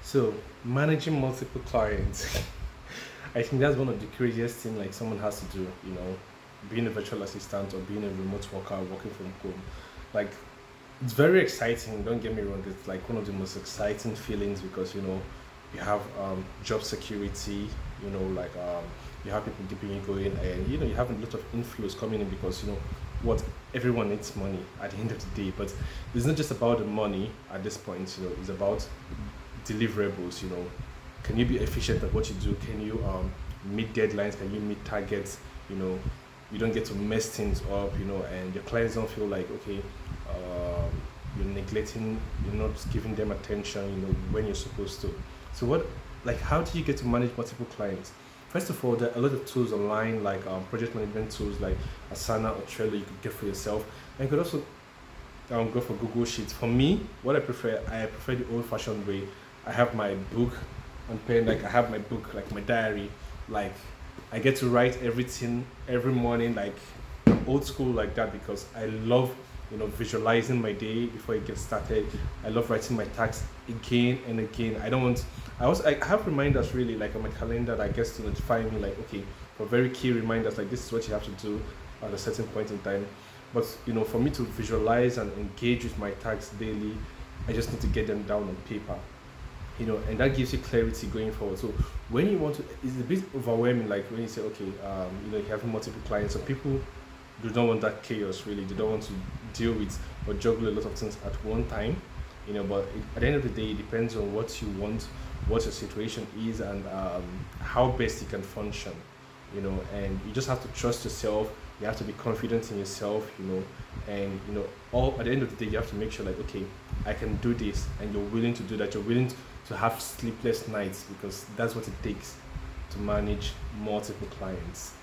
So managing multiple clients, I think that's one of the craziest thing like someone has to do. Being a virtual assistant or being a remote worker working from home, like it's very exciting. Don't get me wrong. It's like one of the most exciting feelings because you have job security. Like you have people keeping you going, and you have a lot of inflows coming in because what everyone needs money at the end of the day. But it's not just about the money at this point. It's about deliverables. Can you be efficient at what you do? Can you meet deadlines? Can you meet targets? You know, you don't get to mess things up. And your clients don't feel like okay, you're neglecting, you're not giving them attention. When you're supposed to. So what, like, how do you get to manage multiple clients? First of all, there are a lot of tools online, like project management tools like Asana or Trello. You could get for yourself, and you could also go for Google Sheets. For me, what I prefer the old-fashioned way. I have my book on pen, like I have my book, like my diary, like I get to write everything every morning. Like I'm old school like that because I love, visualizing my day before it gets started. I love writing my tasks again and again. I have reminders really like on my calendar that gets to notify me like okay, for very key reminders like this is what you have to do at a certain point in time. But for me to visualize and engage with my tasks daily, I just need to get them down on paper. And that gives you clarity going forward. So when you want to, it's a bit overwhelming. Like when you say, okay, you have multiple clients, so people do not want that chaos. Really, they don't want to deal with or juggle a lot of things at one time. But at the end of the day, it depends on what you want, what your situation is, and how best you can function. And you just have to trust yourself. You have to be confident in yourself. And all at the end of the day, you have to make sure like, okay, I can do this, and you're willing to do that. You're willing to have sleepless nights because that's what it takes to manage multiple clients.